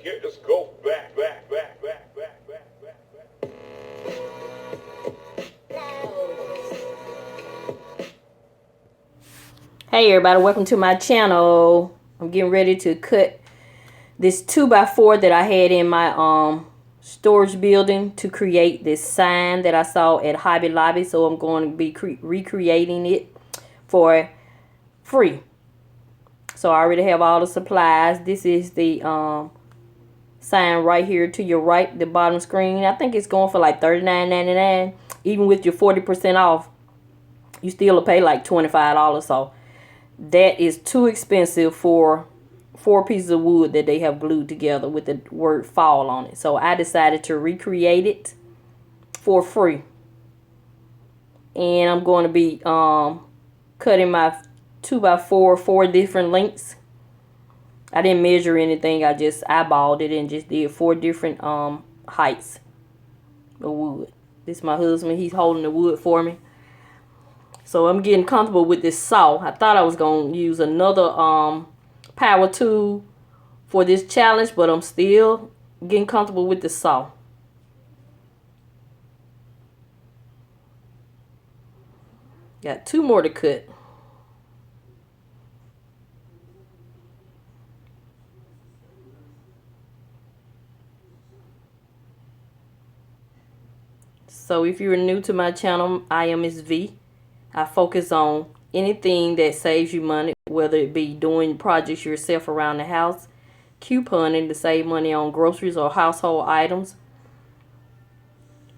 Let's go back. Hey everybody, welcome to my channel. I'm getting ready to cut this 2x4 that I had in my storage building to create this sign that I saw at Hobby Lobby. So I'm going to be recreating it for free. So I already have all the supplies. This is the sign right here to your right, the bottom screen. I think it's going for like $39.99. Even with your 40% off, you still will pay like $25. So that is too expensive for 4 pieces of wood that they have glued together with the word fall on it. So I decided to recreate it for free. And I'm going to be cutting my 2x4 4 different lengths. I didn't measure anything. I just eyeballed it and just did 4 different heights of wood. This is my husband. He's holding the wood for me. So I'm getting comfortable with this saw. I thought I was going to use another power tool for this challenge, but I'm still getting comfortable with the saw. Got 2 more to cut. So if you're new to my channel, I am Ms. V. I focus on anything that saves you money, whether it be doing projects yourself around the house, couponing to save money on groceries or household items,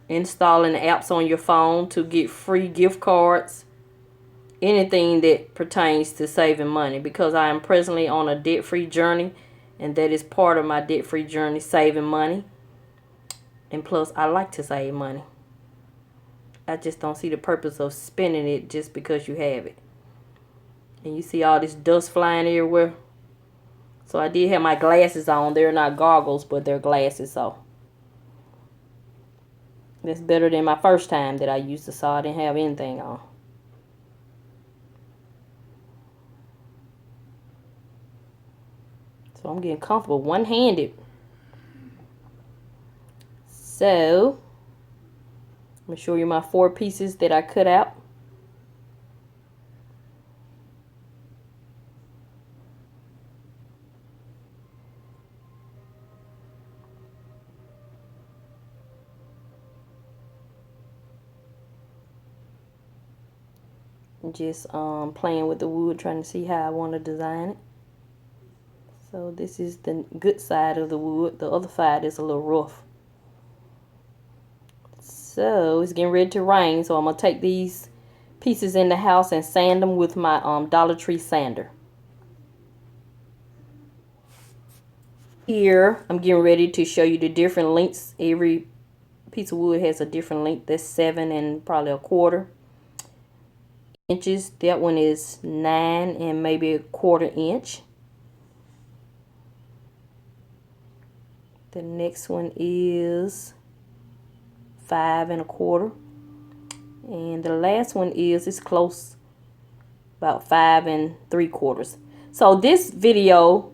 installing apps on your phone to get free gift cards, anything that pertains to saving money, because I am presently on a debt-free journey, and that is part of my debt-free journey, saving money. And plus, I like to save money. I just don't see the purpose of spending it just because you have it. And you see all this dust flying everywhere. So I did have my glasses on. They're not goggles, but they're glasses. So that's better than my first time that I used the saw. I didn't have anything on. So I'm getting comfortable one-handed. So I'm going to show you my 4 pieces that I cut out. Just playing with the wood, trying to see how I want to design it. So this is the good side of the wood. The other side is a little rough. So it's getting ready to rain, so I'm going to take these pieces in the house and sand them with my Dollar Tree sander. Here, I'm getting ready to show you the different lengths. Every piece of wood has a different length. That's 7 and probably 1/4 inches. That one is 9 and maybe 1/4 inch. The next one is 5 and 1/4, and the last one is close, about 5 and 3/4. So this video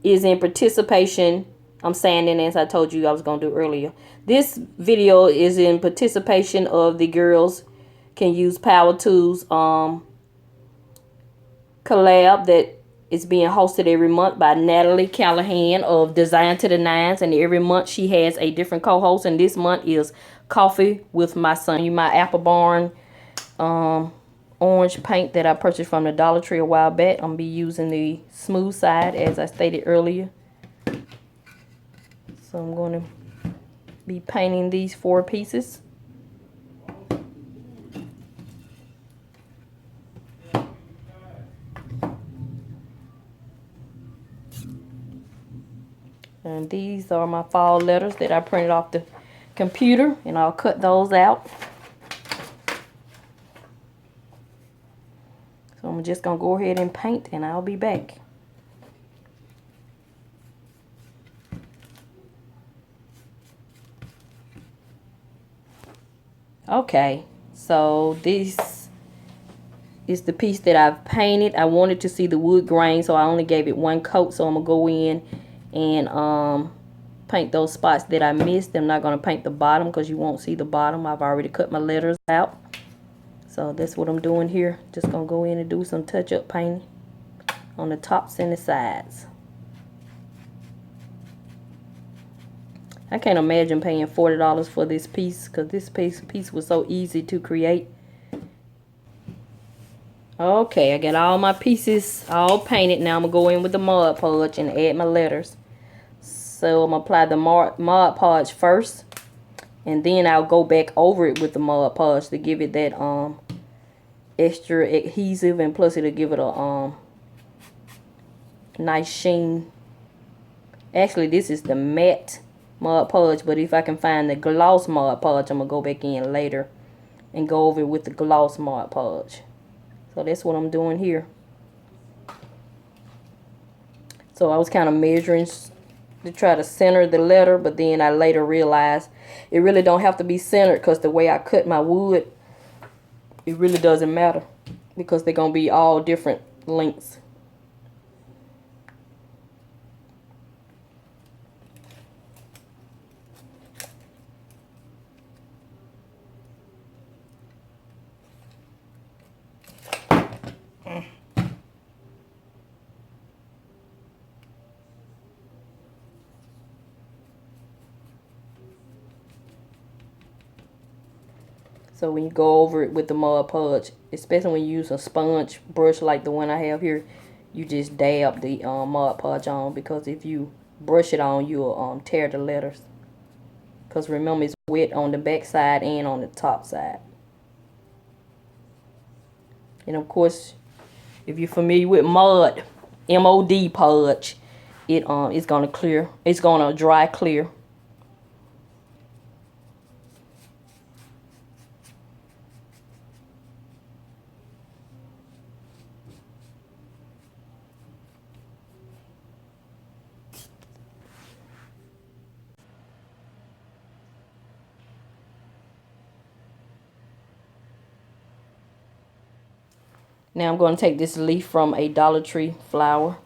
is in participation. I'm sanding, as I told you I was gonna do earlier. This video is in participation of the Girls Can Use Power Tools collab that is being hosted every month by Natalee Callahan of Design to the Nines, and every month she has a different co-host, and this month is Coffee with My Son. My Apple Barn orange paint that I purchased from the Dollar Tree a while back. I'm going to be using the smooth side, as I stated earlier. So I'm going to be painting these 4 pieces. And these are my fall letters that I printed off the computer, and I'll cut those out. So I'm just going to go ahead and paint, and I'll be back. Okay, so this is the piece that I've painted. I wanted to see the wood grain, so I only gave it 1 coat. So I'm going to go in and paint those spots that I missed. I'm not going to paint the bottom because you won't see the bottom. I've already cut my letters out. So that's what I'm doing here. Just going to go in and do some touch-up painting on the tops and the sides. I can't imagine paying $40 for this piece because this piece was so easy to create. Okay, I got all my pieces all painted. Now I'm going to go in with the Mod Podge and add my letters. So I'm going to apply the Mod Podge first. And then I'll go back over it with the Mod Podge to give it that extra adhesive. And plus it'll give it a nice sheen. Actually, this is the matte Mod Podge. But if I can find the gloss Mod Podge, I'm going to go back in later and go over it with the gloss Mod Podge. So that's what I'm doing here. So I was kind of measuring to try to center the letter, but then I later realized it really don't have to be centered because the way I cut my wood, it really doesn't matter because they're going to be all different lengths. So when you go over it with the Mod Podge, especially when you use a sponge brush like the one I have here, you just dab the Mod Podge on, because if you brush it on, you'll tear the letters. Because remember, it's wet on the back side and on the top side. And of course, if you're familiar with Mod, M-O-D Podge, it's gonna clear. It's gonna dry clear. Now I'm going to take this leaf from a Dollar Tree flower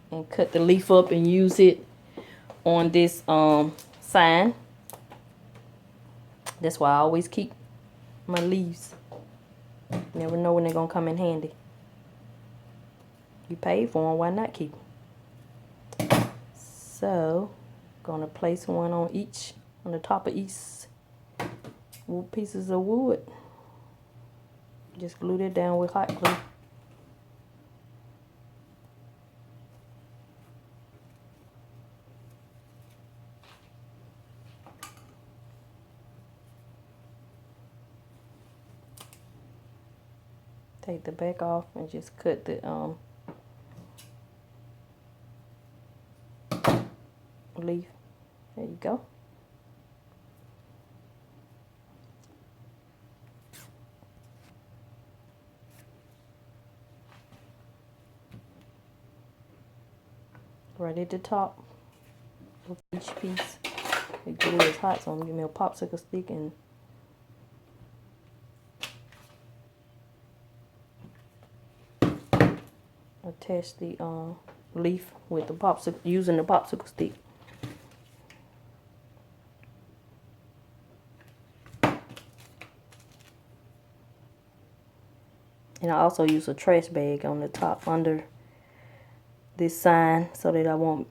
and cut the leaf up and use it on this sign. That's why I always keep my leaves. Never know when they're going to come in handy. You paid for them, why not keep them? So, going to place one on the top of each pieces of wood. Just glue that down with hot glue. Take the back off and just cut the leaf. There you go. Right at the top of each piece. The glue is hot, so I'm gonna give me a popsicle stick and attach the leaf with the popsicle, using the popsicle stick. And I also use a trash bag on the top under this sign so that I won't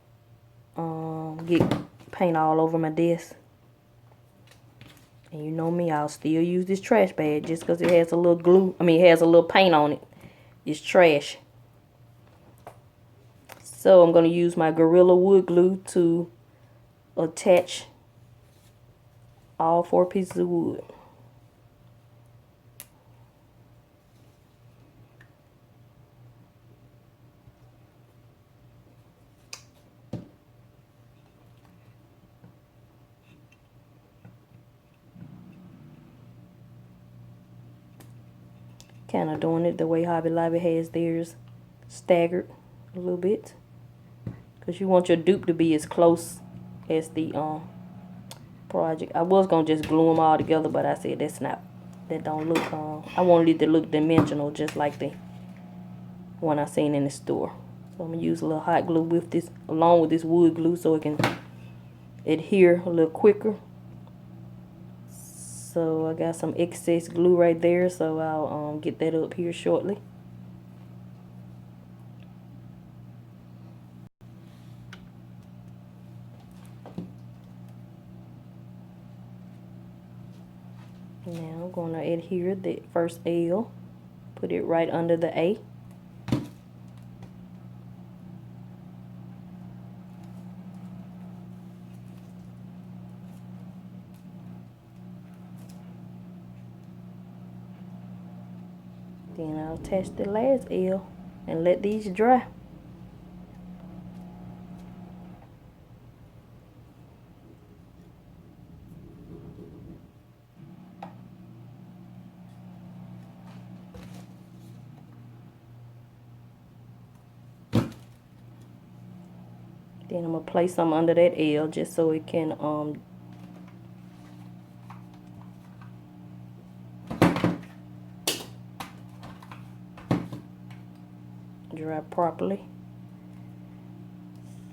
get paint all over my desk. And you know me, I'll still use this trash bag just because it has a little glue. I mean, it has a little paint on it. It's trash. So I'm going to use my Gorilla Wood Glue to attach all 4 pieces of wood. Kind of doing it the way Hobby Lobby has theirs staggered a little bit, because you want your dupe to be as close as the project. I was gonna just glue them all together, but I said that don't look I wanted it to look dimensional, just like the one I seen in the store. So I'm gonna use a little hot glue with this, along with this wood glue, so it can adhere a little quicker. So I got some excess glue right there, so I'll get that up here shortly. Now I'm going to adhere the first L, put it right under the A. Then I'll attach the last L and let these dry. Then I'm going to place some under that L just so it can dry properly.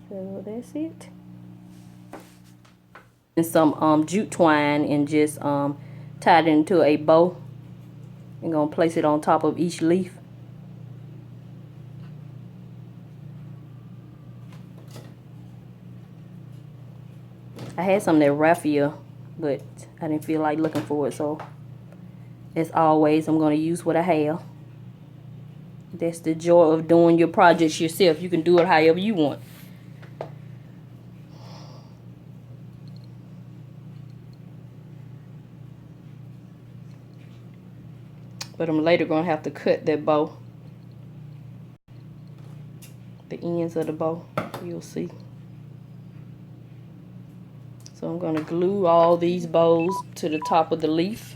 So that's it. And some jute twine and just tie it into a bow. I'm going to place it on top of each leaf. I had some that raffia, but I didn't feel like looking for it, so as always, I'm going to use what I have. That's the joy of doing your projects yourself. You can do it however you want. But I'm later going to have to cut that bow. The ends of the bow, you'll see. So I'm going to glue all these bows to the top of the leaf.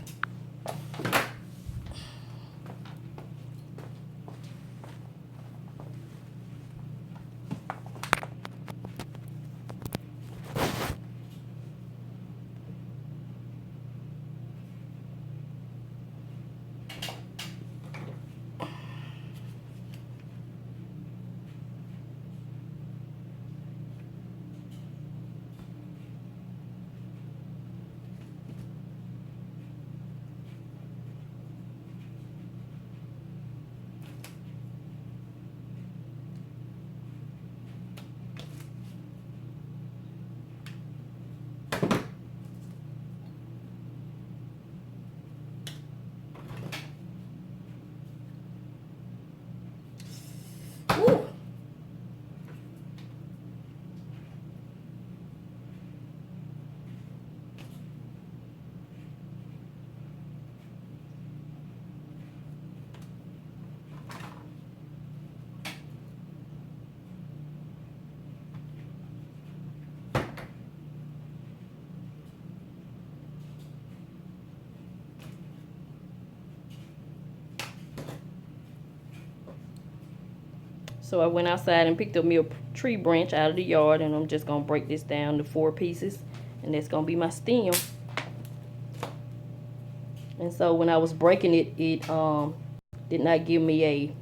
So I went outside and picked up me a tree branch out of the yard, and I'm just going to break this down to 4 pieces, and that's going to be my stem. And so when I was breaking it, it did not give me a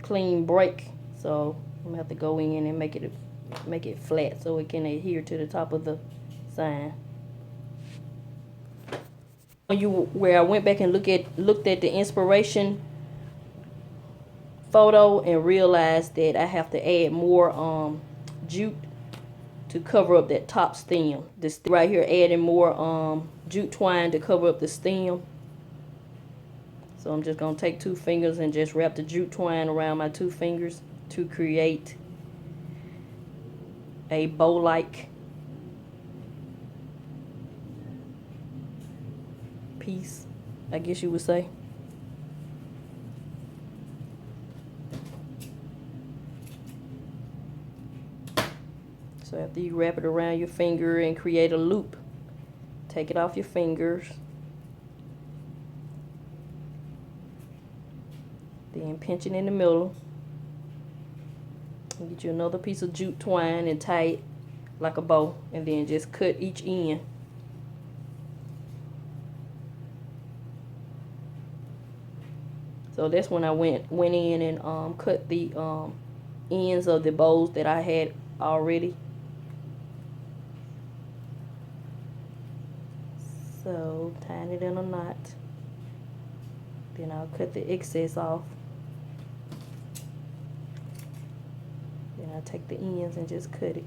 clean break. So I'm going to have to go in and make it flat so it can adhere to the top of the sign. Where I went back and looked at the inspiration photo and realized that I have to add more jute to cover up that top stem. This right here, adding more jute twine to cover up the stem. So I'm just gonna take 2 fingers and just wrap the jute twine around my 2 fingers to create a bow-like piece, I guess you would say. So after you wrap it around your finger and create a loop, take it off your fingers. Then pinch it in the middle. And get you another piece of jute twine and tie it like a bow. And then just cut each end. So that's when I went in and cut the ends of the bows that I had already. So tying it in a knot. Then I'll cut the excess off. Then I'll take the ends and just cut it.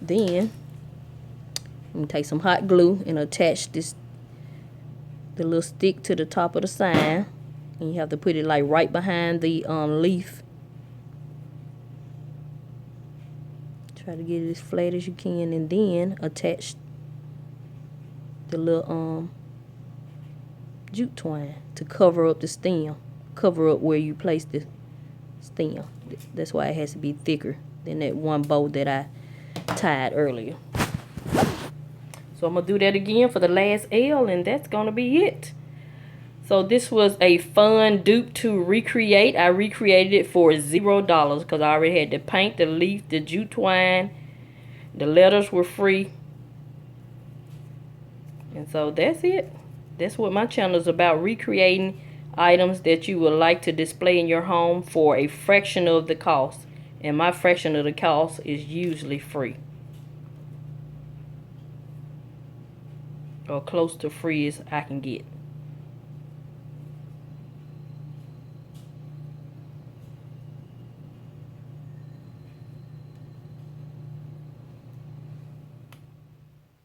Then I'm gonna take some hot glue and attach the little stick to the top of the sign, and you have to put it like right behind the leaf. Try to get it as flat as you can, and then attach the little jute twine to cover up the stem, cover up where you place the stem. That's why it has to be thicker than that one bow that I tied earlier. So I'm gonna do that again for the last L, and that's gonna be it. So this was a fun dupe to recreate. I recreated it for $0 because I already had the paint, the leaf, the jute twine. The letters were free. And so that's it. That's what my channel is about, recreating items that you would like to display in your home for a fraction of the cost. And my fraction of the cost is usually free, or close to free as I can get.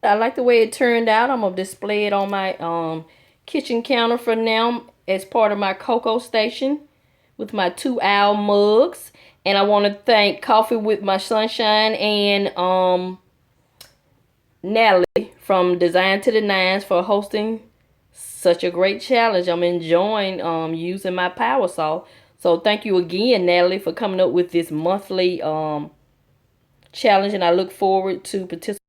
I like the way it turned out. I'm gonna display it on my kitchen counter for now as part of my cocoa station with my 2 owl mugs. And I want to thank Coffee with My Sunshine and Natalee from Design to the Nines for hosting such a great challenge. I'm enjoying using my power saw. So thank you again, Natalee, for coming up with this monthly challenge, and I look forward to participating